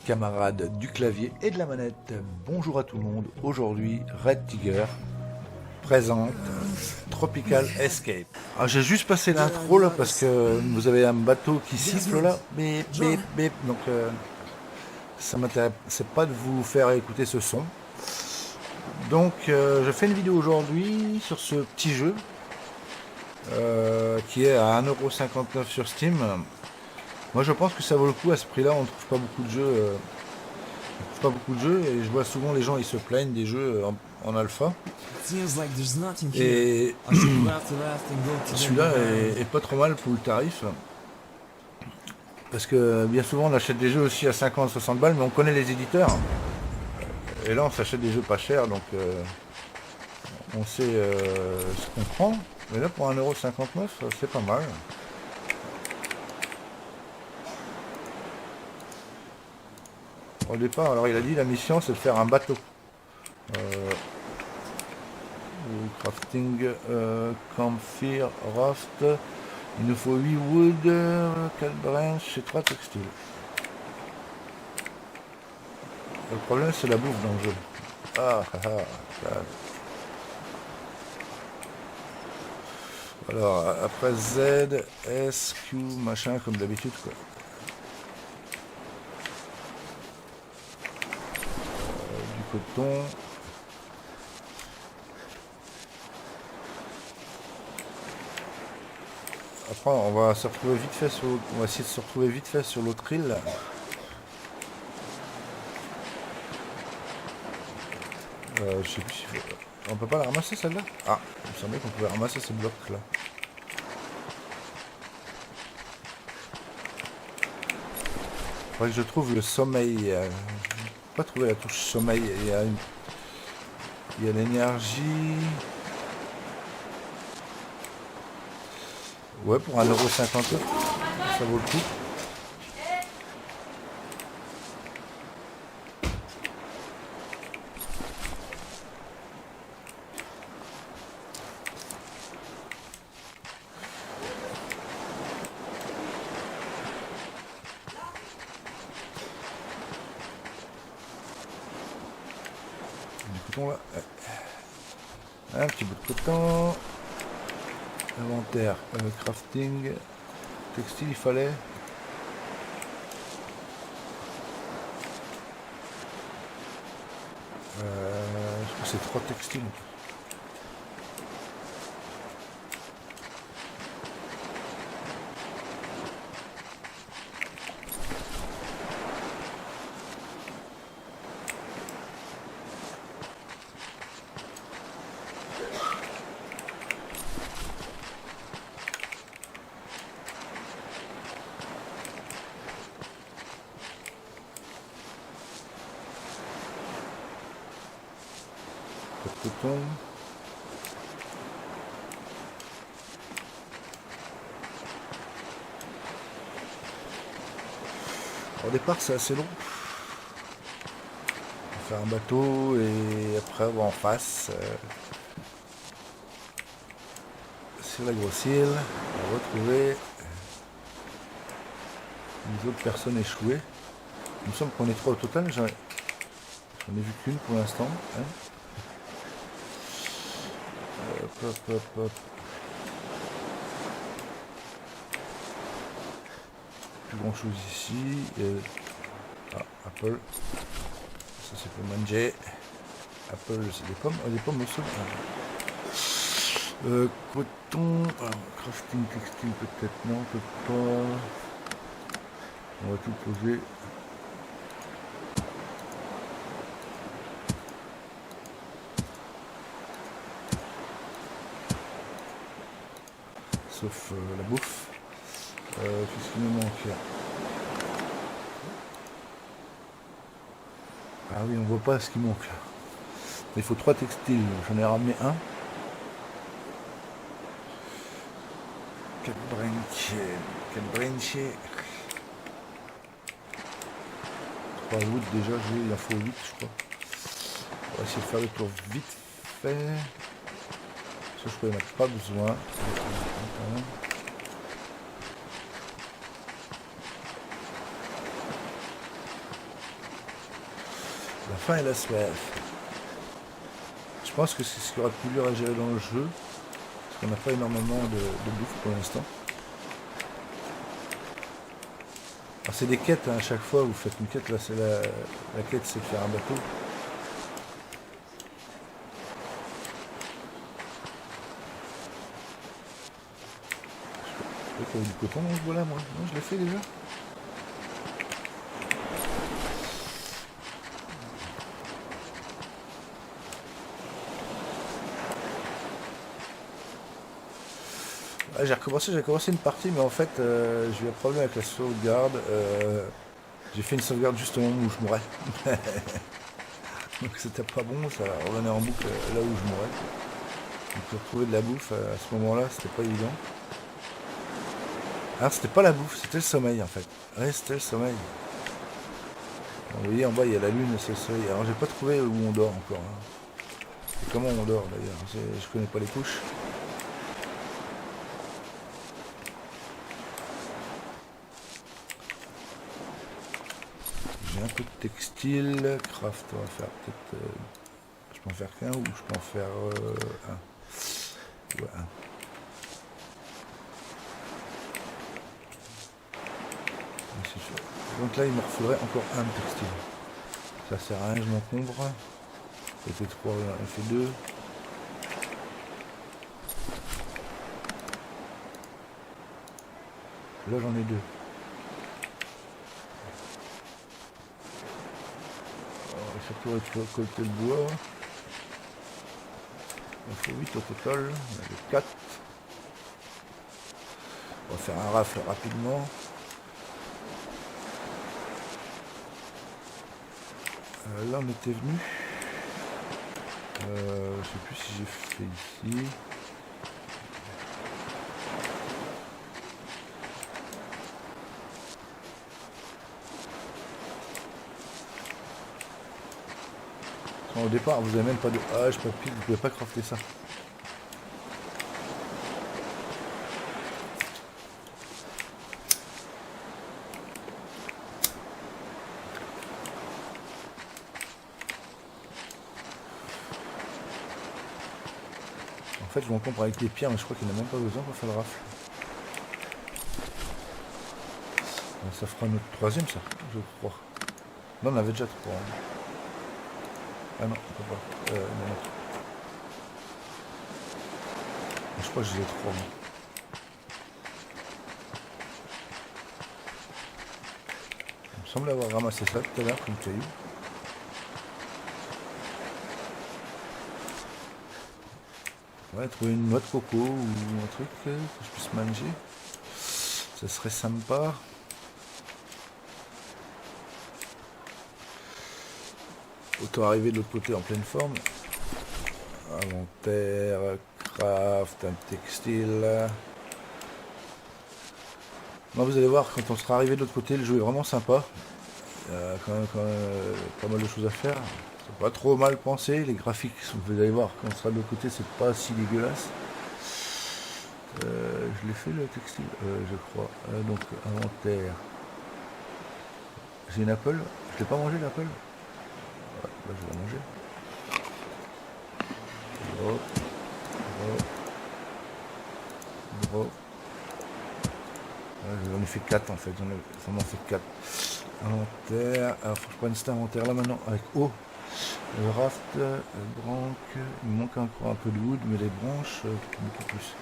camarades du clavier et de la manette. Bonjour à tout le monde. Aujourd'hui, Red Tiger présente Tropical Escape. Alors, j'ai juste passé l'intro là parce que vous avez un bateau qui siffle là. Bip, bip, bip. Donc ça m'intéresse pas de vous faire écouter ce son. Donc je fais une vidéo aujourd'hui sur ce petit jeu qui est à 1,59€ sur Steam. Moi je pense que ça vaut le coup. À ce prix là on trouve pas beaucoup de jeux. Et je vois souvent les gens ils se plaignent des jeux en alpha. Et celui-là est pas trop mal pour le tarif. Parce que bien souvent on achète des jeux aussi à 50-60 balles, mais on connaît les éditeurs. Et là on s'achète des jeux pas chers, donc on sait ce qu'on prend. Mais là pour 1,59€, c'est pas mal. Au départ, alors il a dit la mission c'est de faire un bateau. Crafting, campfire, raft. Il nous faut 8 wood, 4 branches et 3 textiles. Le problème c'est la bouffe dans le jeu. Alors après Z, S, Q, machin comme d'habitude quoi. Du coton. Après on va se retrouver vite fait sur on va essayer de se retrouver vite fait sur l'autre île. Je sais plus si on peut pas la ramasser celle-là. Ah, il me semblait qu'on pouvait ramasser ces blocs là. Faudrait que je trouve le sommeil. Je n'ai pas trouvé la touche sommeil. Il y a l'énergie. Ouais, pour 1,50€, ça vaut le coup. Du coton là. Un petit bout de coton. Inventaire, crafting, textile, il fallait. Je crois que c'est 3 textiles. Coton. Au départ c'est assez long. On va faire un bateau et après on va en face sur la grosse île. On va retrouver les autres personnes échouées. Il me semble qu'on est 3 au total. J'en ai vu qu'une pour l'instant. Hein. Hop. Plus grand chose ici. Apple. Ça c'est pour manger. Apple c'est des pommes. Des pommes aussi. Coton. Crafting textile peut-être. Non, peut-être pas. On va tout poser. Sauf la bouffe. Qu'est-ce qu'il nous manque là? Ah oui, on voit pas ce qui manque. Il faut 3 textiles, j'en ai ramené un. 4 branches. 3 wood déjà, il en faut 8 je crois. On va essayer de faire le tour vite fait. Ça je crois qu'il n'y en a pas besoin. faim et la soif. Je pense que c'est ce qui aura de plus dur à gérer dans le jeu. Parce qu'on n'a pas énormément de bouffe pour l'instant. Alors c'est des quêtes, hein, à chaque fois vous faites une quête, là c'est la quête c'est de faire un bateau. Je crois qu'il y avait du coton dans ce bois là moi. Non, je l'ai fait déjà. Ah, j'ai commencé une partie, mais en fait, j'ai eu un problème avec la sauvegarde. J'ai fait une sauvegarde juste au moment où je mourais. Donc c'était pas bon, ça revenait en boucle là où je mourais. Donc retrouver de la bouffe à ce moment-là, c'était pas évident. Alors c'était pas la bouffe, c'était le sommeil en fait. Ouais, c'était le sommeil. Vous voyez en bas il y a la lune et c'est le soleil. Alors j'ai pas trouvé où on dort encore. Hein. Et comment on dort d'ailleurs, je connais pas les couches. J'ai un peu de textile, craft, on va faire peut-être... je peux en faire qu'un ou je peux en faire un. Ouais, un. Donc là il me refaudrait encore un textile. Ça sert à rien, je m'encombre. C'était 3, on fait 2. Là j'en ai 2. Surtout récolter le bois. Il faut 8 au total. On a 4. On va faire un rafle rapidement. Là on était venu. Je sais plus si j'ai fait ici. Au départ, vous n'avez même pas de... Ah, je peux pile, vous pouvez pas crafter ça. En fait, je m'encombre avec les pierres, mais je crois qu'il n'y en a même pas besoin pour faire le rafle. Ça fera notre troisième, ça, je crois. Non, on avait déjà 3. Ah non, on peut pas. Non. Je crois que j'ai 3. Il me semble avoir ramassé ça tout à l'heure comme caillou. Ouais, trouver une noix de coco ou un truc que je puisse manger. Ça serait sympa. Autant arriver de l'autre côté en pleine forme. Inventaire, craft, un textile. Non, vous allez voir, quand on sera arrivé de l'autre côté, le jeu est vraiment sympa. Il y a quand même pas mal de choses à faire. C'est pas trop mal pensé. Les graphiques, vous allez voir, quand on sera de l'autre côté, c'est pas si dégueulasse. Je l'ai fait le textile, je crois. Donc, inventaire. J'ai une apple. Je l'ai pas mangé l'apple. Ouais, là, je vais la manger. Gros. J'en ai fait 4 en fait, ça m'en fait 4. Inventaire, alors faut que je prenne cet inventaire là maintenant avec eau. Le raft, branque, il me manque encore un peu de wood, mais les branches, beaucoup plus.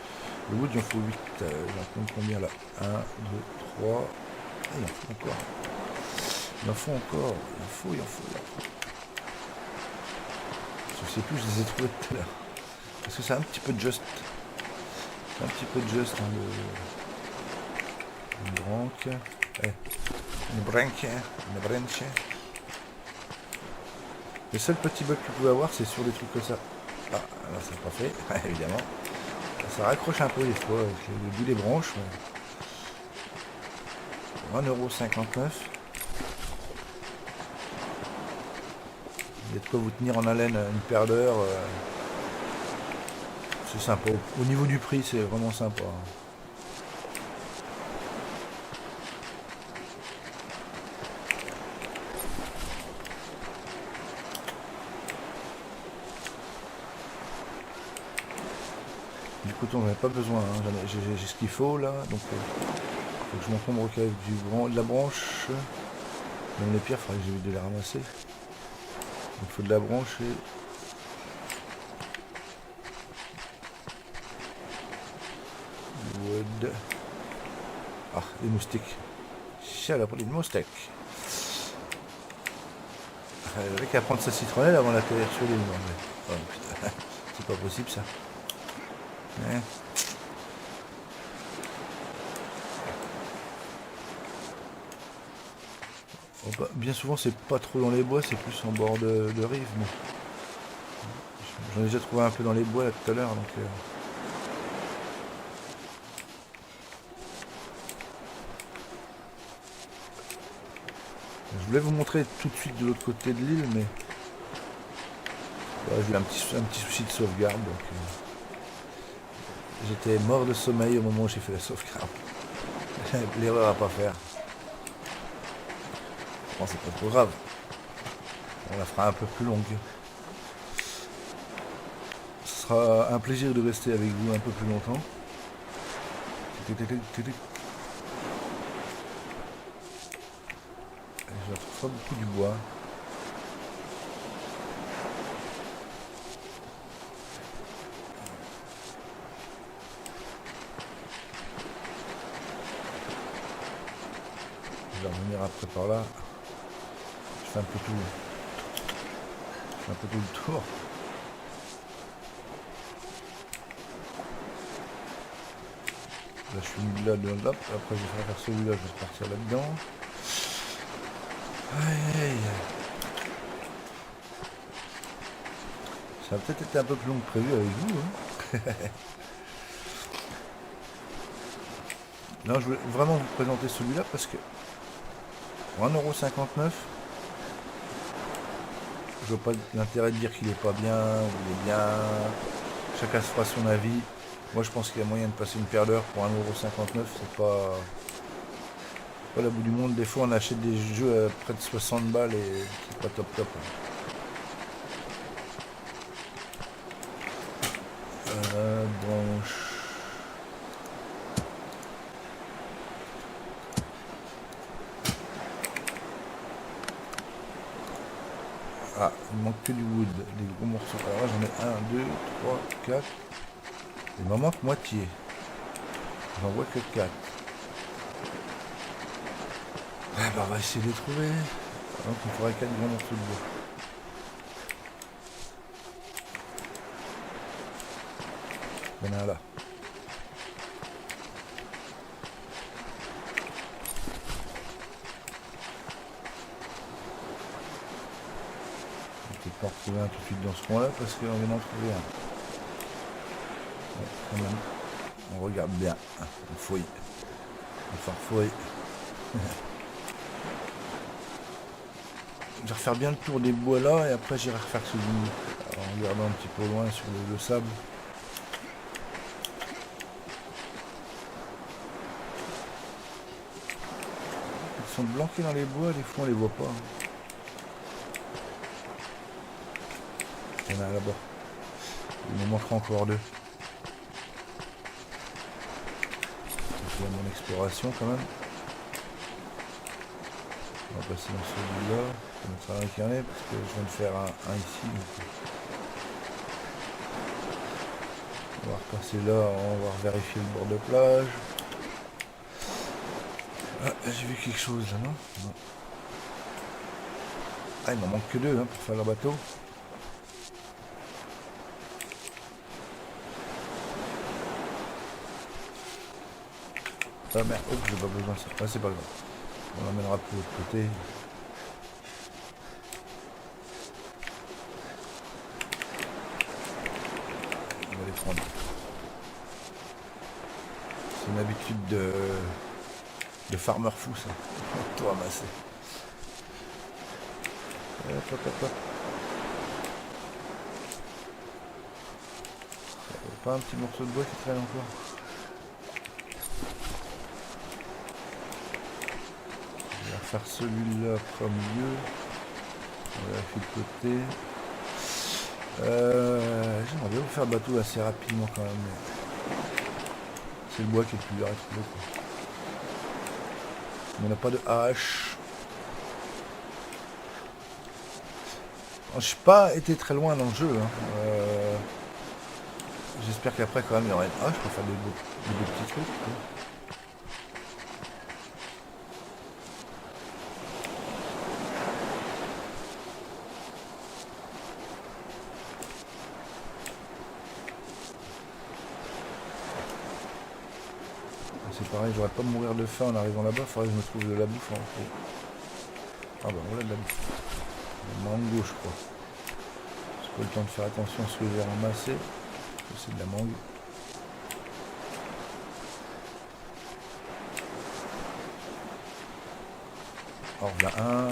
Le wood, il en faut 8, j'en compte combien là? 1, 2, 3, ah, il en faut encore. Il en faut encore, il en faut. Je sais plus, je les ai trouvés tout à l'heure. Parce que c'est un petit peu de just. C'est un petit peu de just, hein, une branque. Une branche. Le seul petit bug que vous pouvez avoir, c'est sur des trucs comme ça. Ah, là, c'est pas fait, évidemment. Ça raccroche un peu des fois avec le bout des branches. 1,59 €. Il y a de quoi vous tenir en haleine une paire d'heures. C'est sympa. Au niveau du prix, c'est vraiment sympa. coton, j'en ai pas besoin, hein. J'ai ce qu'il faut là, donc faut que je m'encombre avec de la branche. Même les pierres, il faudrait que j'évite de les ramasser. Il faut de la branche et... wood. Ah, les moustiques. Salope, les moustiques. Il avait qu'à prendre sa citronnelle avant d'atterrir sur l'île. Oh putain, c'est pas possible ça. Hein. Oh, bah, bien souvent c'est pas trop dans les bois, c'est plus en bord de rive. Mais... j'en ai déjà trouvé un peu dans les bois là, tout à l'heure. Donc, je voulais vous montrer tout de suite de l'autre côté de l'île, mais j'ai eu un petit souci de sauvegarde. Donc, j'étais mort de sommeil au moment où j'ai fait la sauvegarde. L'erreur à pas faire. Bon, c'est pas trop grave. On la fera un peu plus longue. Ce sera un plaisir de rester avec vous un peu plus longtemps. Je retrouve pas beaucoup du bois. Je vais revenir après par là. Je fais un peu tout. Je fais un peu tout le tour. Là je suis mis là, après je vais faire celui-là, je vais partir là-dedans. Aïe aïe. Ça a peut-être été un peu plus long que prévu avec vous. Hein. Non, je voulais vraiment vous présenter celui-là parce que pour 1,59 €, je vois pas l'intérêt de dire qu'il est pas bien, il est bien. Chacun se fera son avis. Moi je pense qu'il y a moyen de passer une paire d'heures pour 1,59 €, c'est pas la bout du monde. Des fois on achète des jeux à près de 60 balles et c'est pas top top. Branche. Ah, il manque que du wood, des gros morceaux. Alors là j'en ai 1, 2, 3, 4. Il m'en manque moitié. J'en vois que 4. Ah bah on va essayer de les trouver. Donc il faudrait 4 gros morceaux de bois. Il y en a un là. On peut pas en retrouver un tout de suite dans ce coin là parce qu'on vient d'en trouver un. Ouais, quand même. On regarde bien. On fouille. On farfouille. Je vais refaire bien le tour des bois là et après j'irai refaire celui en regardant un petit peu loin sur le sable. Ils sont blanqués dans les bois, des fois on les voit pas. Il y en a un là-bas. Il me manquera encore 2. Je vais mon exploration quand même. On va passer dans celui-là. Ça va incarner parce que je viens de faire un ici. Donc... on va repasser là, on va vérifier le bord de plage. Ah, j'ai vu quelque chose là, non? Non. Ah, il m'en manque que 2 hein, pour faire le bateau. Ah merde, oh, j'ai pas besoin de ça. Ah, c'est pas grave. On l'emmènera plus de l'autre côté. On va les prendre. C'est une habitude de farmer fou ça. Tout ramasser. Hop, hop, hop, hop. Pas un petit morceau de bois qui traîne encore. Je vais refaire celui-là comme milieu. On va vérifier le côté. J'aimerais bien vous faire le bateau assez rapidement quand même. c'est le bois qui est plus dur à trouver, quoi. On n'a pas de hache. Je suis pas été très loin dans le jeu. Hein. J'espère qu'après quand même il y aura une hache pour faire des beaux petits trucs. Quoi. C'est pareil, j'aurais pas mourir de faim en arrivant là-bas, il faudrait que je me trouve de la bouffe en fait. Ah bah voilà de la bouffe. Le mango je crois. J'ai pas le temps de faire attention à ce que j'ai ramassé. C'est de la mangue. Alors il y a un.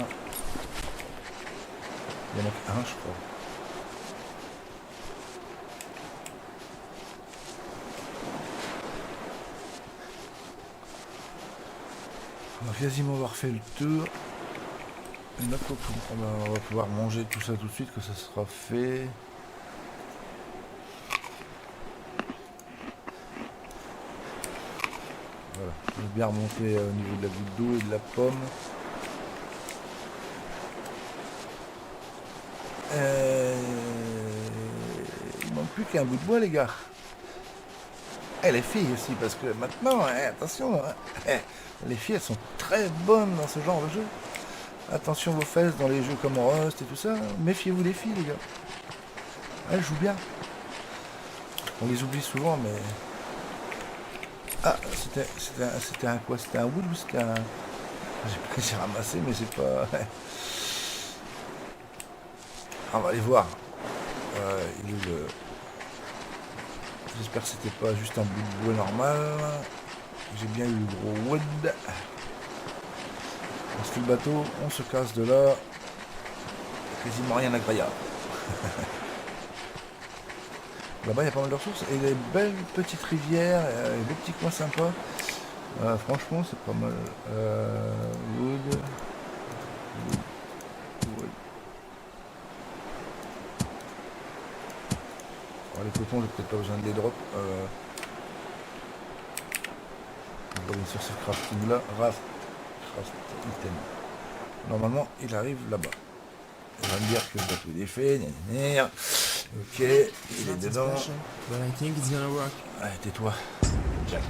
Il y en a qu'un je crois. On va quasiment avoir fait le tour. Et là, on va pouvoir manger tout ça tout de suite, que ça sera fait. Voilà, je vais bien remonter au niveau de la goutte d'eau et de la pomme. Il manque plus qu'un bout de bois les gars. Et les filles aussi, parce que maintenant, attention, les filles elles sont très bonnes dans ce genre de jeu. Attention vos fesses dans les jeux comme Rust et tout ça. Méfiez-vous des filles les gars. Elles jouent bien. On les oublie souvent mais... Ah, c'était un quoi? C'était un wood ou c'était un... J'ai ramassé mais c'est pas... On va aller voir. Il est le... J'espère que c'était pas juste un bout de bois normal. J'ai bien eu le gros wood. On se fait le bateau, on se casse de là. Quasiment rien d'agréable. Là-bas il y a pas mal de ressources et des belles petites rivières, des petits coins sympas. Franchement c'est pas mal. Wood. Alors, les cotons, j'ai peut-être pas besoin de les drop. On va aller sur ce crafting là. Craft item. Normalement, il arrive là-bas. Il va me dire que le bateau est fait. Ok, il est dedans. Allez, tais-toi. Jack.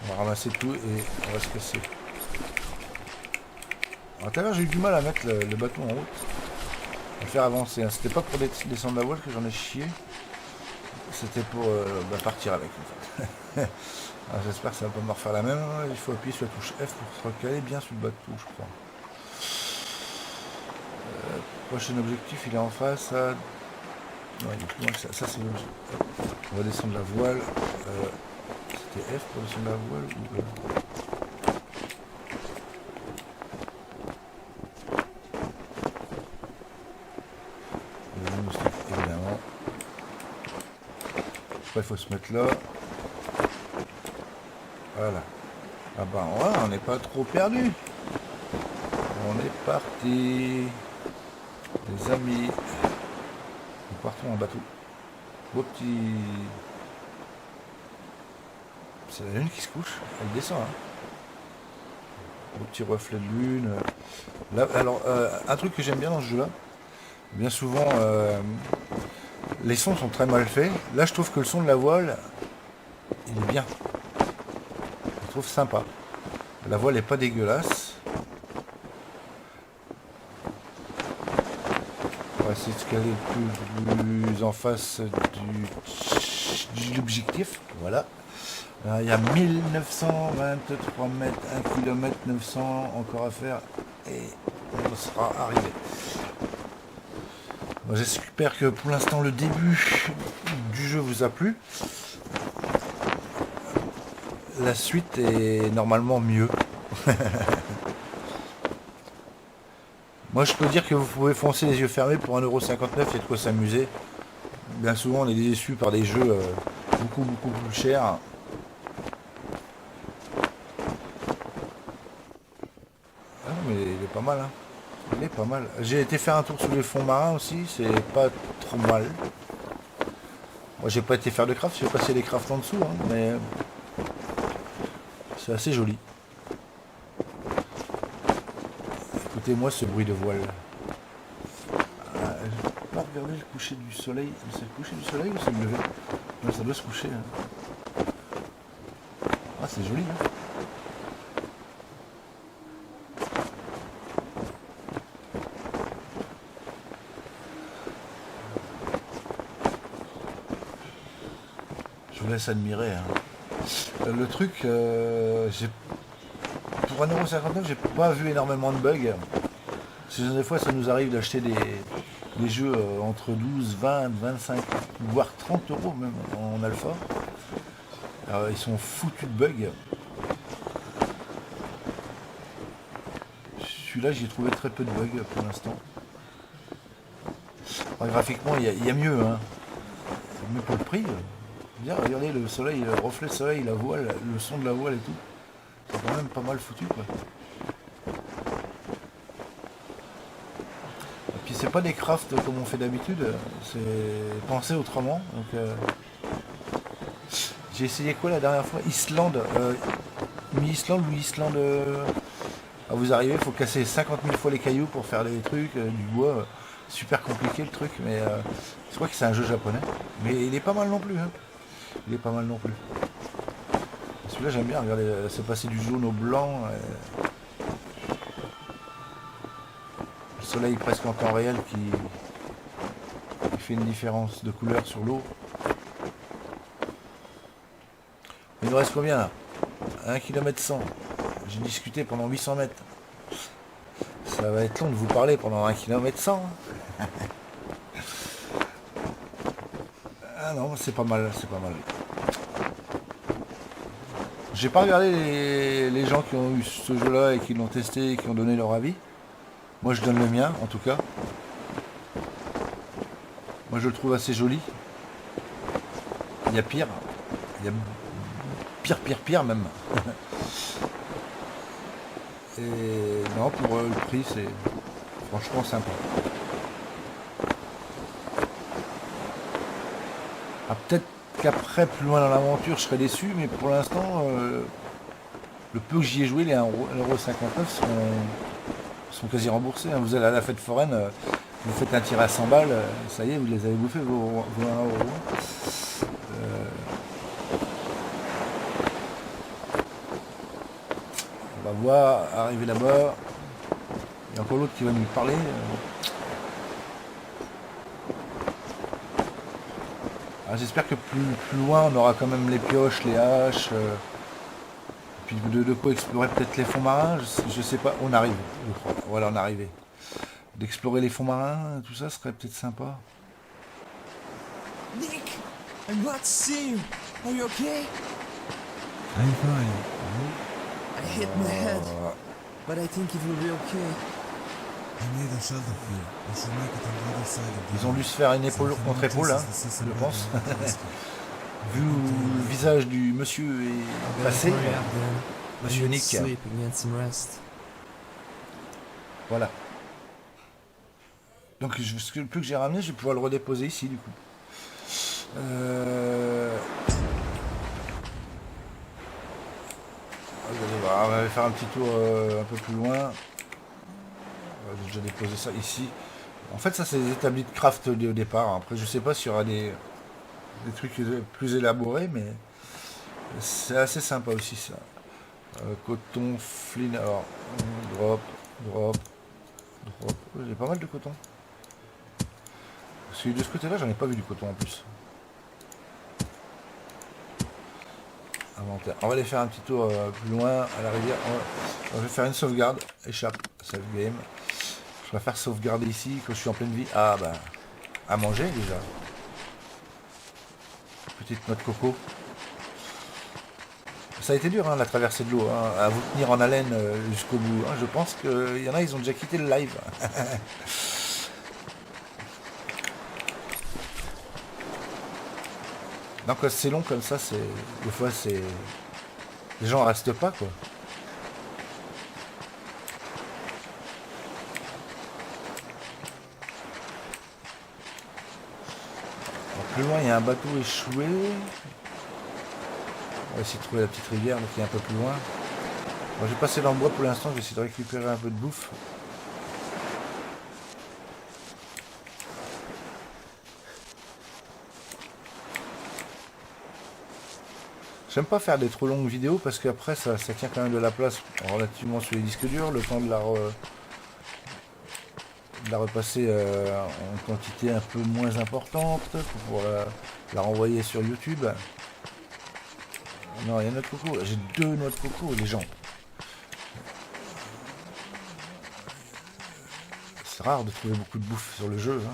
On va ramasser tout et on va se casser. Alors, tout à l'heure, j'ai eu du mal à mettre le bateau en route. À le faire avancer. C'était pas pour descendre la voile que j'en ai chié. C'était pour partir avec en fait. Alors j'espère que ça va pas me refaire la même. Il faut appuyer sur la touche F pour se recaler bien sur le bateau je crois. Prochain objectif il est en face à... Non il est plus loin que ça. Ça c'est l'objectif. On va descendre la voile. C'était F pour descendre la voile ou E? Évidemment. Après il faut se mettre là. Voilà. Ah bah ouais, on n'est pas trop perdu. On est parti. Les amis. Nous partons en bateau. Beau petit... C'est la lune qui se couche. Elle descend. Hein. Beau petit reflet de lune. Là, alors, un truc que j'aime bien dans ce jeu-là, bien souvent, les sons sont très mal faits. Là, je trouve que le son de la voile, il est bien. Je trouve sympa. La voile n'est pas dégueulasse. On va essayer de se caler plus en face de l'objectif. Voilà. Il y a 1923 mètres, 1 km 900 encore à faire et on sera arrivé. Bon, j'espère que pour l'instant le début du jeu vous a plu. La suite est normalement mieux. Moi je peux dire que vous pouvez foncer les yeux fermés pour 1,59€, il y a de quoi s'amuser. Bien souvent on est déçu par des jeux beaucoup plus chers. Ah, mais il est pas mal hein. Il est pas mal. J'ai été faire un tour sous les fonds marins aussi, c'est pas trop mal. Moi j'ai pas été faire de craft, j'ai passé des crafts en dessous, hein, mais c'est assez joli. Écoutez-moi ce bruit de voile. Je peux pas regarder le coucher du soleil. C'est le coucher du soleil ou c'est le lever? Non, ça doit se coucher. Hein. Ah, c'est joli. Hein. Je vous laisse admirer. Hein. Le truc, pour 1,59€, j'ai pas vu énormément de bugs. Parce que des fois, ça nous arrive d'acheter des jeux entre 12, 20, 25, voire 30€ même en alpha. Alors, ils sont foutus de bugs. Celui-là, j'ai trouvé très peu de bugs pour l'instant. Graphiquement, il y a mieux. Hein. Mais pour le prix, bien, regardez le soleil, le reflet de soleil, la voile, le son de la voile et tout. C'est quand même pas mal foutu, quoi. Et puis c'est pas des crafts comme on fait d'habitude, c'est penser autrement. Donc, j'ai essayé quoi la dernière fois? Islande. Mi-Islande ou Islande. Vous arrivez, il faut casser 50 000 fois les cailloux pour faire des trucs, du bois. Super compliqué le truc, mais je crois que c'est un jeu japonais. Mais il est pas mal non plus. Hein. Il est pas mal non plus. Celui-là j'aime bien, regardez, c'est passé du jaune au blanc. Le soleil presque en temps réel qui fait une différence de couleur sur l'eau. Il nous reste combien là? 1 km 100. J'ai discuté pendant 800 mètres. Ça va être long de vous parler pendant 1 km 100. Ah non, c'est pas mal, c'est pas mal. J'ai pas regardé les gens qui ont eu ce jeu-là et qui l'ont testé et qui ont donné leur avis. Moi, je donne le mien, en tout cas. Moi, je le trouve assez joli. Il y a pire. Il y a pire même. Et non, pour le prix, c'est franchement sympa. Ah, peut-être qu'après, plus loin dans l'aventure, je serai déçu, mais pour l'instant, le peu que j'y ai joué, les 1,59€ sont quasi remboursés. Hein. Vous allez à la fête foraine, vous faites un tir à 100 balles, ça y est, vous les avez bouffés, vos 1€. On va voir, arriver là-bas. Il y a encore l'autre qui va nous parler. J'espère que plus loin, on aura quand même les pioches, les haches. Puis de quoi explorer peut-être les fonds marins. Je sais pas. On arrive, je crois. Voilà, on est arrivé. D'explorer les fonds marins, tout ça serait peut-être sympa. Nick, I'm glad to see you. Are you okay? I'm fine. I hit my head, but I think it will be okay. I need a shelter here. We should make it on the other side of the Ils ont dû se faire une épaule contre épaule, hein, je pense. Vu le visage du monsieur est passé, monsieur Nick. Sleeping and some rest. Voilà. Donc le plus que j'ai ramené, je vais pouvoir le redéposer ici du coup. On va faire un petit tour un peu plus loin. J'ai déjà déposé ça ici. En fait, ça c'est des établis de craft au départ. Après, je sais pas s'il y aura des trucs plus élaborés, mais c'est assez sympa aussi ça. Coton, flin, alors drop. J'ai pas mal de coton. Celui de ce côté-là, j'en ai pas vu du coton en plus. Inventaire. On va aller faire un petit tour plus loin à la rivière. On va faire une sauvegarde. Échappe. Save game. Je vais faire sauvegarder ici quand je suis en pleine vie. Ah bah, à manger déjà. Petite noix de coco. Ça a été dur hein, la traversée de l'eau, hein, à vous tenir en haleine jusqu'au bout. Hein. Je pense qu'il y en a, ils ont déjà quitté le live. Donc c'est long comme ça, c'est des fois c'est les gens restent pas quoi. plus loin, il y a un bateau échoué. On va essayer de trouver la petite rivière là, qui est un peu plus loin. Bon, je vais passer dans le bois pour l'instant, je vais essayer de récupérer un peu de bouffe. J'aime pas faire des trop longues vidéos parce qu'après ça tient quand même de la place relativement sur les disques durs, le temps de la repasser en quantité un peu moins importante pour pouvoir la renvoyer sur YouTube. Non, il y a une noix de coco, j'ai 2 noix de coco, les gens. C'est rare de trouver beaucoup de bouffe sur le jeu. Hein.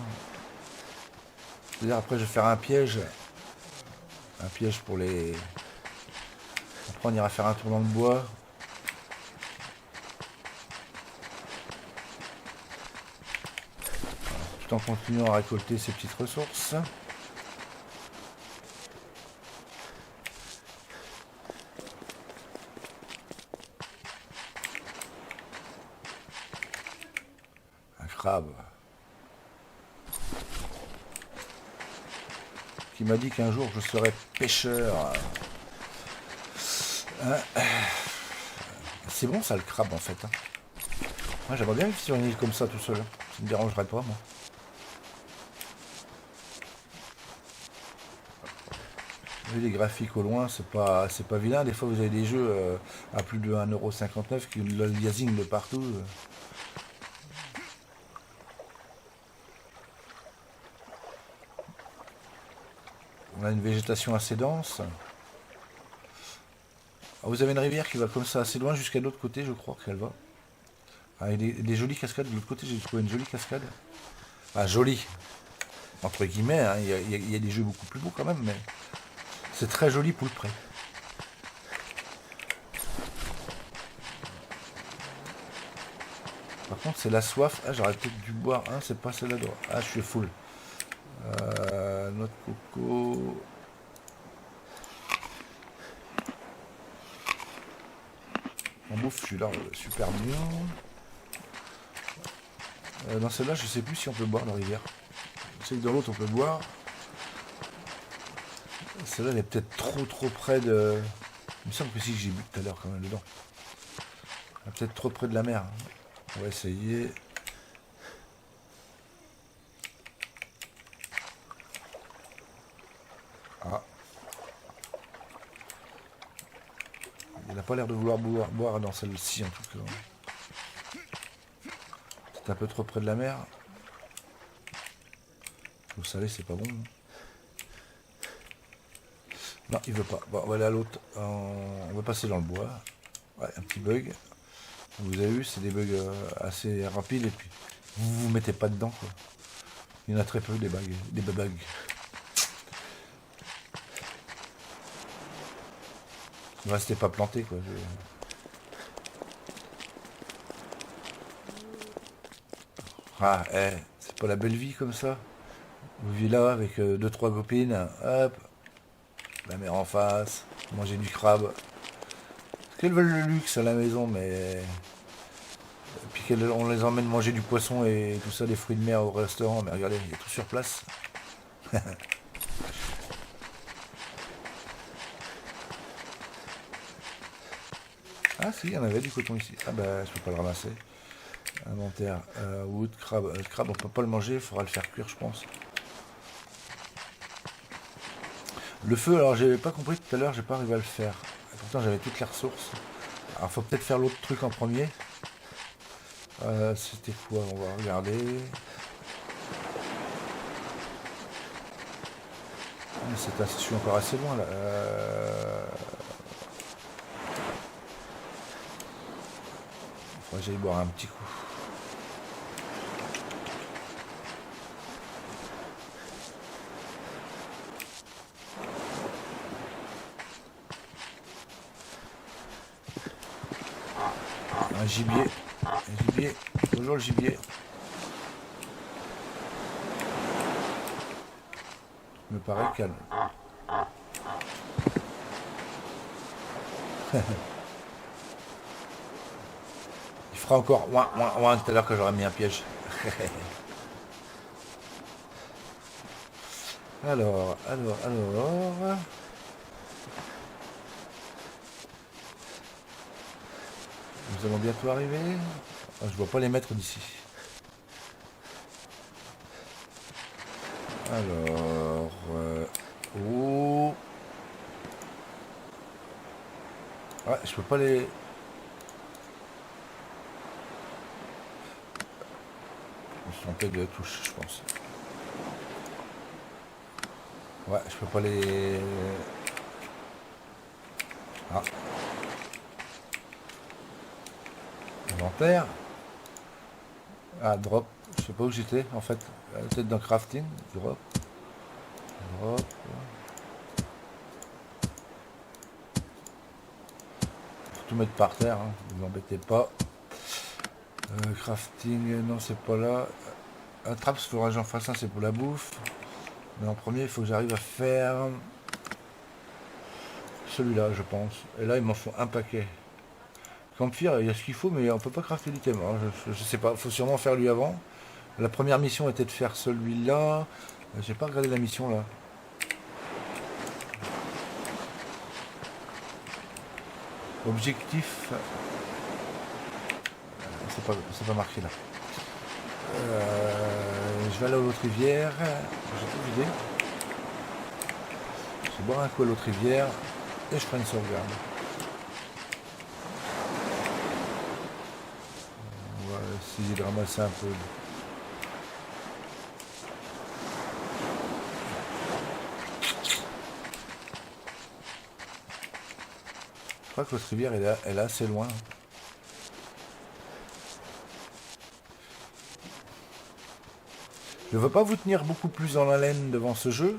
C'est-à-dire après je vais faire un piège pour les... Après on ira faire un tour dans le bois. Tout en continuant à récolter ces petites ressources. Un crabe. Qui m'a dit qu'un jour je serais pêcheur. C'est bon ça le crabe en fait. Hein. Moi j'aimerais bien vivre sur une île comme ça tout seul. Ça me dérangerait pas moi. Vu les graphiques au loin, c'est pas vilain. Des fois vous avez des jeux à plus de 1,59 € qui le liasing de partout. On a une végétation assez dense. Ah, vous avez une rivière qui va comme ça assez loin jusqu'à l'autre côté, je crois qu'elle va. Ah, il y a des jolies cascades de l'autre côté, j'ai trouvé une jolie cascade. Ah, jolie. Entre guillemets, hein, il y a des jeux beaucoup plus beaux quand même, mais c'est très joli pour le près. Par contre, c'est la soif. Ah, j'aurais peut-être dû boire. Hein, c'est pas celle-là. Ah, je suis full. Noix de coco. En bouffe, je suis là, super bien. Dans celle-là, je sais plus si on peut boire la rivière. Je sais que dans l'autre, on peut boire. Celle-là, elle est peut-être trop près de... Il me semble que si j'ai bu tout à l'heure quand même dedans. Elle est peut-être trop près de la mer. On va essayer. Ah. Il n'a pas l'air de vouloir boire dans celle-ci en tout cas. C'est un peu trop près de la mer. L'eau salée, c'est pas bon. Non, il veut pas. Bon, on va aller à l'autre. On va passer dans le bois. Ouais, un petit bug. Vous avez vu, c'est des bugs assez rapides et puis vous mettez pas dedans quoi. Il y en a très peu des bugs. Ne restez pas planté quoi. Ah, c'est pas la belle vie comme ça. Vous vivez là avec 2-3 copines, hop, la mer en face, manger du crabe. Parce qu'elles veulent le luxe à la maison, mais... Puis qu'on les emmène manger du poisson et tout ça, des fruits de mer au restaurant. Mais regardez, il y a tout sur place. Ah si, il y en avait du coton ici. Ah bah, je peux pas le ramasser. Inventaire, wood, crabe. Le crabe, on peut pas le manger, il faudra le faire cuire, je pense. Le feu, alors j'avais pas compris tout à l'heure, j'ai pas arrivé à le faire. Pourtant j'avais toutes les ressources. Alors faut peut-être faire l'autre truc en premier. C'était quoi? On va regarder. Je suis encore assez loin là. Faudrait que j'aille boire un petit coup. Un gibier. Un gibier. Toujours le gibier. Me paraît calme. Il fera encore ouin tout à l'heure que j'aurais mis un piège. Alors. Nous allons bientôt arriver. Ah, je vois pas les mètres d'ici. Alors... oh. Ouais, je peux pas les... Je me suis trompé de touche, je pense. Ouais, je peux pas les... Ah. Inventaire. Ah, drop. Je sais pas où j'étais, en fait. Peut-être dans crafting. Drop. Drop. Faut tout mettre par terre, hein. Ne vous embêtez pas. Crafting, non, c'est pas là. Attrape, il faudra que j'en fasse un, c'est pour la bouffe. Mais en premier, il faut que j'arrive à faire celui-là, je pense. Et là, il m'en faut un paquet. Campfire, il y a ce qu'il faut, mais on peut pas crafter l'item. Hein. Je sais pas, il faut sûrement faire lui avant. La première mission était de faire celui-là. J'ai pas regardé la mission là. Objectif. C'est pas marqué là. Je vais aller à l'autre rivière. J'ai tout vidé. Je vais boire un coup à l'autre rivière et je ferai une sauvegarde. On va essayer de ramasser un peu. Je crois que l'autre rivière elle est assez loin. Je ne veux pas vous tenir beaucoup plus dans la laine devant ce jeu.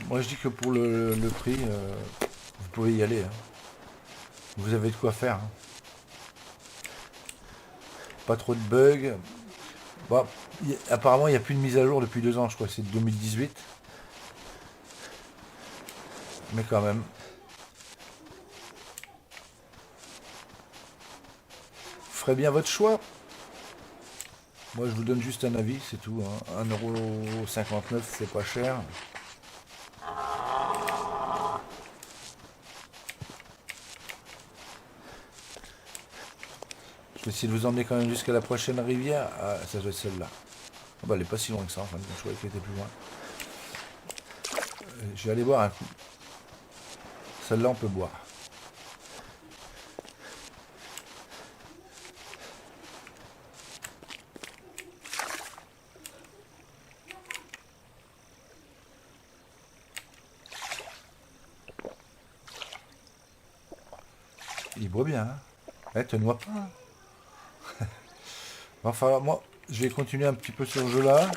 Moi je dis que pour le prix, vous pouvez y aller. Hein. Vous avez de quoi faire. Hein. Pas trop de bugs. Bon, apparemment il n'y a plus de mise à jour depuis 2 ans, je crois que c'est 2018. Mais quand même. Vous ferez bien votre choix. Moi je vous donne juste un avis, c'est tout. Hein. 1,59 €, c'est pas cher. Je vais essayer de vous emmener quand même jusqu'à la prochaine rivière. Ah, ça doit être celle-là. Oh, bah, elle est pas si loin que ça, enfin, je croyais qu'elle était plus loin. Je vais aller boire un coup. Celle-là, on peut boire. Il boit bien, hein. Eh, te noie pas. Hein. Enfin, moi, je vais continuer un petit peu sur ce jeu-là.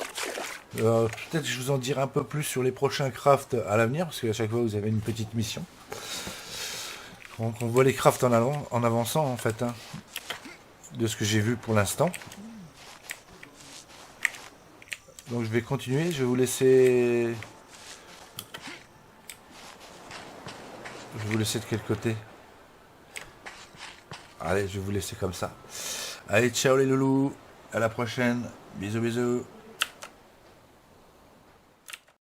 Peut-être que je vous en dirai un peu plus sur les prochains crafts à l'avenir, parce qu'à chaque fois, vous avez une petite mission. Donc, on voit les crafts en avançant, en fait, hein, de ce que j'ai vu pour l'instant. Donc, je vais continuer. Je vais vous laisser... Je vais vous laisser de quel côté? Allez, je vais vous laisser comme ça. Allez, ciao les loulous. À la prochaine. Bisous, bisous.